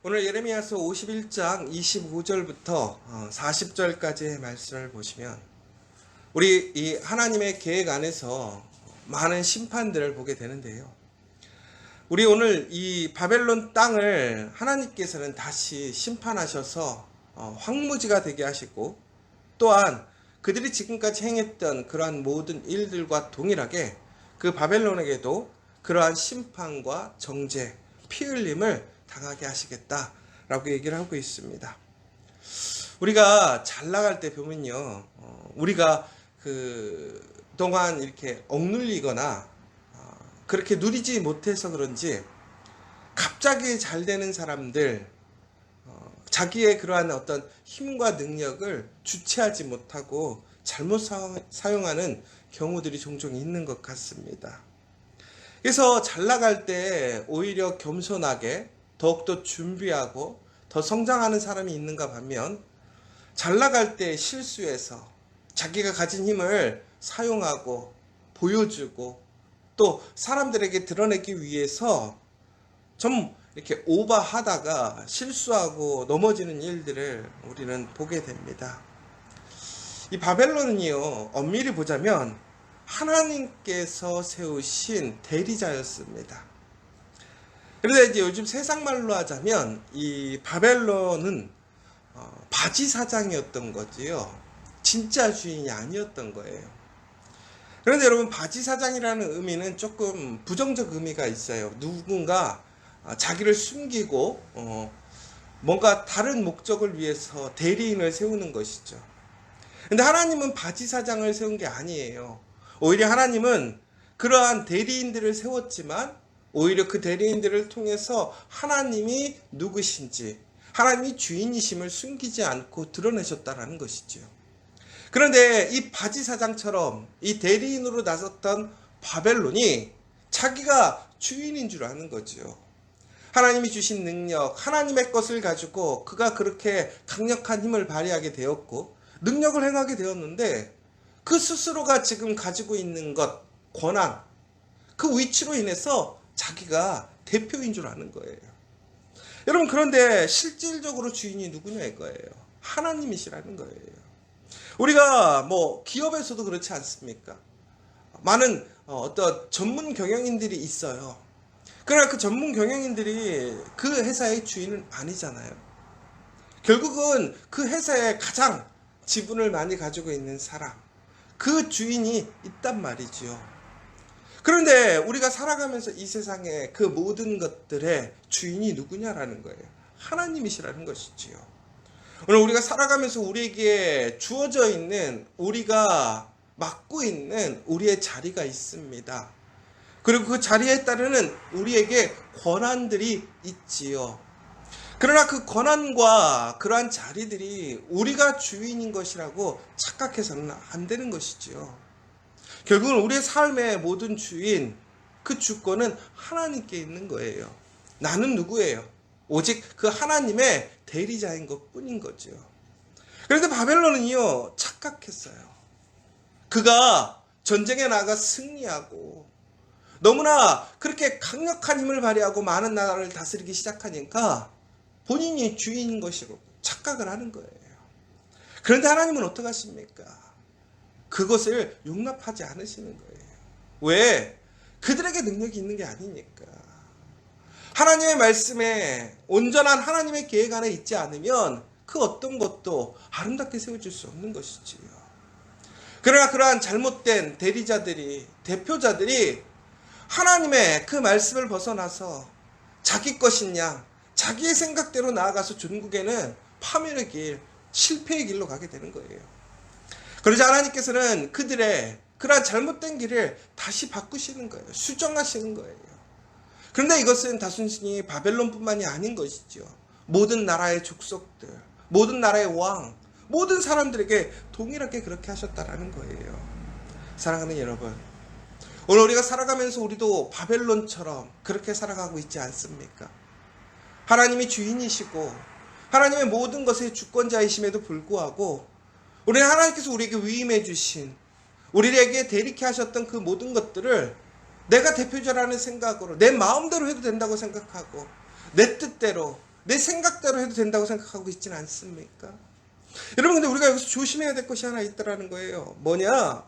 오늘 예레미야서 51장 25절부터 40절까지의 말씀을 보시면 우리 이 하나님의 계획 안에서 많은 심판들을 보게 되는데요. 우리 오늘 이 바벨론 땅을 하나님께서는 다시 심판하셔서 황무지가 되게 하시고, 또한 그들이 지금까지 행했던 그러한 모든 일들과 동일하게 그 바벨론에게도 그러한 심판과 정죄, 피 흘림을 당하게 하시겠다라고 얘기를 하고 있습니다. 우리가 잘 나갈 때 보면요, 우리가 그동안 이렇게 억눌리거나 그렇게 누리지 못해서 그런지 갑자기 잘 되는 사람들, 자기의 그러한 어떤 힘과 능력을 주체하지 못하고 잘못 사용하는 경우들이 종종 있는 것 같습니다. 그래서 잘 나갈 때 오히려 겸손하게 더욱더 준비하고 더 성장하는 사람이 있는가 반면, 잘 나갈 때 실수해서 자기가 가진 힘을 사용하고 보여주고 또 사람들에게 드러내기 위해서 좀 이렇게 오버하다가 실수하고 넘어지는 일들을 우리는 보게 됩니다. 이 바벨론은요, 엄밀히 보자면 하나님께서 세우신 대리자였습니다. 그런데 이제 요즘 세상 말로 하자면 이 바벨론은 바지 사장이었던 거지요. 진짜 주인이 아니었던 거예요. 그런데 여러분, 바지 사장이라는 의미는 조금 부정적 의미가 있어요. 누군가 자기를 숨기고 뭔가 다른 목적을 위해서 대리인을 세우는 것이죠. 근데 하나님은 바지 사장을 세운 게 아니에요. 오히려 하나님은 그러한 대리인들을 세웠지만 오히려 그 대리인들을 통해서 하나님이 누구신지, 하나님이 주인이심을 숨기지 않고 드러내셨다라는 것이죠. 그런데 이 바지 사장처럼 이 대리인으로 나섰던 바벨론이 자기가 주인인 줄 아는 거죠. 하나님이 주신 능력, 하나님의 것을 가지고 그가 그렇게 강력한 힘을 발휘하게 되었고 능력을 행하게 되었는데, 그 스스로가 지금 가지고 있는 것, 권한, 그 위치로 인해서 자기가 대표인 줄 아는 거예요. 여러분, 그런데 실질적으로 주인이 누구냐 이거예요. 하나님이시라는 거예요. 우리가 뭐 기업에서도 그렇지 않습니까? 많은 어떤 전문 경영인들이 있어요. 그러나 그 전문 경영인들이 그 회사의 주인은 아니잖아요. 결국은 그 회사에 가장 지분을 많이 가지고 있는 사람, 그 주인이 있단 말이지요. 그런데 우리가 살아가면서 이 세상에 그 모든 것들의 주인이 누구냐라는 거예요. 하나님이시라는 것이지요. 오늘 우리가 살아가면서 우리에게 주어져 있는, 우리가 맡고 있는 우리의 자리가 있습니다. 그리고 그 자리에 따르는 우리에게 권한들이 있지요. 그러나 그 권한과 그러한 자리들이 우리가 주인인 것이라고 착각해서는 안 되는 것이지요. 결국은 우리의 삶의 모든 주인, 그 주권은 하나님께 있는 거예요. 나는 누구예요? 오직 그 하나님의 대리자인 것 뿐인 거죠. 그런데 바벨론은요, 착각했어요. 그가 전쟁에 나가 승리하고 너무나 그렇게 강력한 힘을 발휘하고 많은 나라를 다스리기 시작하니까 본인이 주인인 것이고 착각을 하는 거예요. 그런데 하나님은 어떻게 하십니까? 그것을 용납하지 않으시는 거예요. 왜? 그들에게 능력이 있는 게 아니니까. 하나님의 말씀에, 온전한 하나님의 계획 안에 있지 않으면 그 어떤 것도 아름답게 세워질 수 없는 것이지요. 그러나 그러한 잘못된 대리자들이, 대표자들이 하나님의 그 말씀을 벗어나서 자기 것인 양, 자기의 생각대로 나아가서 종국에는 파멸의 길, 실패의 길로 가게 되는 거예요. 그러자 하나님께서는 그들의 그러한 잘못된 길을 다시 바꾸시는 거예요. 수정하시는 거예요. 그런데 이것은 단순히 바벨론뿐만이 아닌 것이죠. 모든 나라의 족속들, 모든 나라의 왕, 모든 사람들에게 동일하게 그렇게 하셨다라는 거예요. 사랑하는 여러분, 오늘 우리가 살아가면서 우리도 바벨론처럼 그렇게 살아가고 있지 않습니까? 하나님이 주인이시고 하나님의 모든 것의 주권자이심에도 불구하고 우리는 하나님께서 우리에게 위임해 주신, 우리에게 대리케 하셨던 그 모든 것들을 내가 대표자라는 생각으로 내 마음대로 해도 된다고 생각하고 내 뜻대로 내 생각대로 해도 된다고 생각하고 있지는 않습니까? 여러분, 근데 우리가 여기서 조심해야 될 것이 하나 있다라는 거예요. 뭐냐?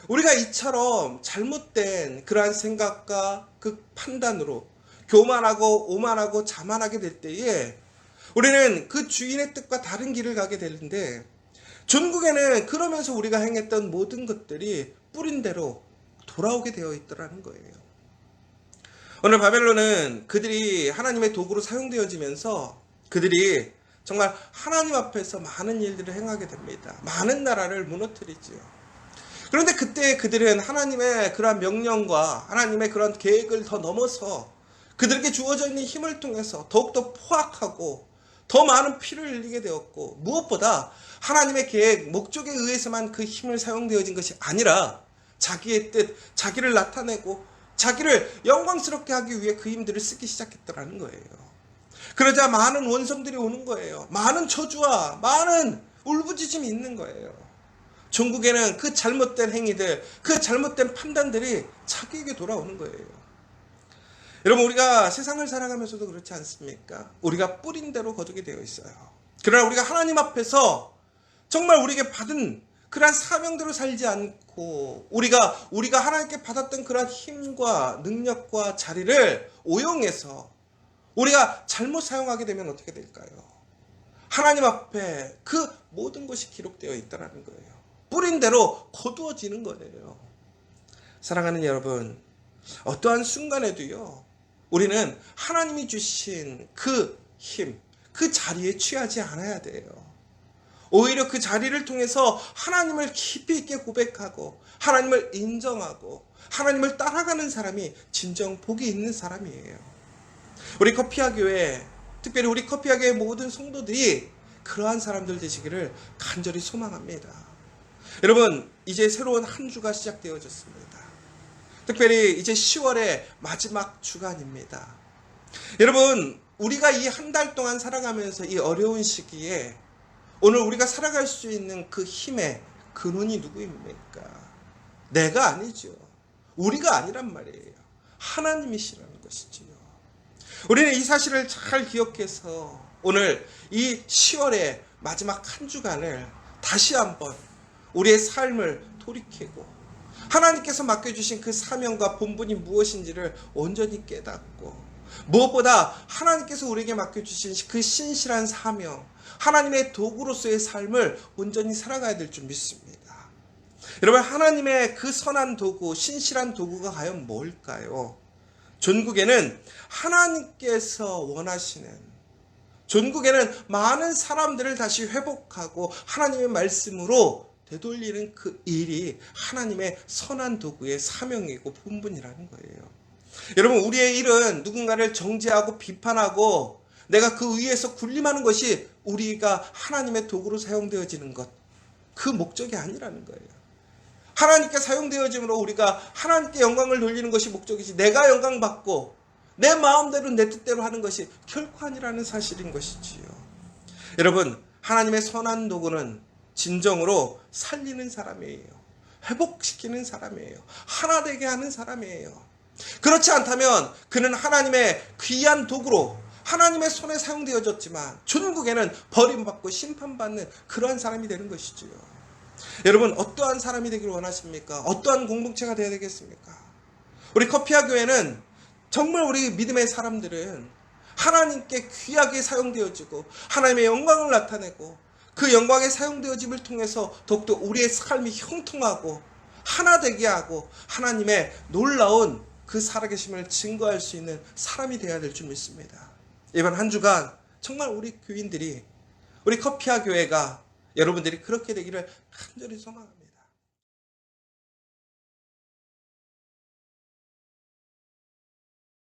우리가 이처럼 잘못된 그러한 생각과 그 판단으로 교만하고 오만하고 자만하게 될 때에 우리는 그 주인의 뜻과 다른 길을 가게 되는데, 전국에는 그러면서 우리가 행했던 모든 것들이 뿌린 대로 돌아오게 되어 있더라는 거예요. 오늘 바벨론은 그들이 하나님의 도구로 사용되어지면서 그들이 정말 하나님 앞에서 많은 일들을 행하게 됩니다. 많은 나라를 무너뜨리지요. 그런데 그때 그들은 하나님의 그러한 명령과 하나님의 그런 계획을 더 넘어서 그들에게 주어져 있는 힘을 통해서 더욱더 포악하고 더 많은 피를 흘리게 되었고, 무엇보다 하나님의 계획, 목적에 의해서만 그 힘을 사용되어진 것이 아니라 자기의 뜻, 자기를 나타내고 자기를 영광스럽게 하기 위해 그 힘들을 쓰기 시작했더라는 거예요. 그러자 많은 원성들이 오는 거예요. 많은 저주와 많은 울부짖음이 있는 거예요. 전국에는 그 잘못된 행위들, 그 잘못된 판단들이 자기에게 돌아오는 거예요. 여러분, 우리가 세상을 살아가면서도 그렇지 않습니까? 우리가 뿌린 대로 거두게 되어 있어요. 그러나 우리가 하나님 앞에서 정말 우리에게 받은 그러한 사명대로 살지 않고 우리가 하나님께 받았던 그러한 힘과 능력과 자리를 오용해서 우리가 잘못 사용하게 되면 어떻게 될까요? 하나님 앞에 그 모든 것이 기록되어 있다는 거예요. 뿌린 대로 거두어지는 거예요. 사랑하는 여러분, 어떠한 순간에도요, 우리는 하나님이 주신 그 힘, 그 자리에 취하지 않아야 돼요. 오히려 그 자리를 통해서 하나님을 깊이 있게 고백하고 하나님을 인정하고 하나님을 따라가는 사람이 진정 복이 있는 사람이에요. 우리 커피아 교회, 특별히 우리 커피아 교회 모든 성도들이 그러한 사람들 되시기를 간절히 소망합니다. 여러분, 이제 새로운 한 주가 시작되어졌습니다. 특별히 이제 10월의 마지막 주간입니다. 여러분, 우리가 이 한 달 동안 살아가면서 이 어려운 시기에 오늘 우리가 살아갈 수 있는 그 힘의 근원이 누구입니까? 내가 아니죠. 우리가 아니란 말이에요. 하나님이시라는 것이지요. 우리는 이 사실을 잘 기억해서 오늘 이 10월의 마지막 한 주간을 다시 한번 우리의 삶을 돌이키고 하나님께서 맡겨주신 그 사명과 본분이 무엇인지를 온전히 깨닫고, 무엇보다 하나님께서 우리에게 맡겨주신 그 신실한 사명, 하나님의 도구로서의 삶을 온전히 살아가야 될 줄 믿습니다. 여러분, 하나님의 그 선한 도구, 신실한 도구가 과연 뭘까요? 전국에는 하나님께서 원하시는, 전국에는 많은 사람들을 다시 회복하고 하나님의 말씀으로 되돌리는 그 일이 하나님의 선한 도구의 사명이고 본분이라는 거예요. 여러분, 우리의 일은 누군가를 정죄하고 비판하고 내가 그 위에서 군림하는 것이 우리가 하나님의 도구로 사용되어지는 것, 그 목적이 아니라는 거예요. 하나님께 사용되어짐으로 우리가 하나님께 영광을 돌리는 것이 목적이지, 내가 영광받고 내 마음대로 내 뜻대로 하는 것이 결코 아니라는 사실인 것이지요. 여러분, 하나님의 선한 도구는 진정으로 살리는 사람이에요. 회복시키는 사람이에요. 하나 되게 하는 사람이에요. 그렇지 않다면 그는 하나님의 귀한 도구로 하나님의 손에 사용되어졌지만 전국에는 버림받고 심판받는 그러한 사람이 되는 것이지요. 여러분, 어떠한 사람이 되기를 원하십니까? 어떠한 공동체가 되어야 되겠습니까? 우리 커피아 교회는 정말 우리 믿음의 사람들은 하나님께 귀하게 사용되어지고 하나님의 영광을 나타내고 그 영광의 사용되어짐을 통해서 더욱더 우리의 삶이 형통하고 하나 되게 하고 하나님의 놀라운 그 살아계심을 증거할 수 있는 사람이 되어야 될 줄 믿습니다. 이번 한 주간 정말 우리 교인들이, 우리 커피아 교회가 여러분들이 그렇게 되기를 간절히 소망합니다.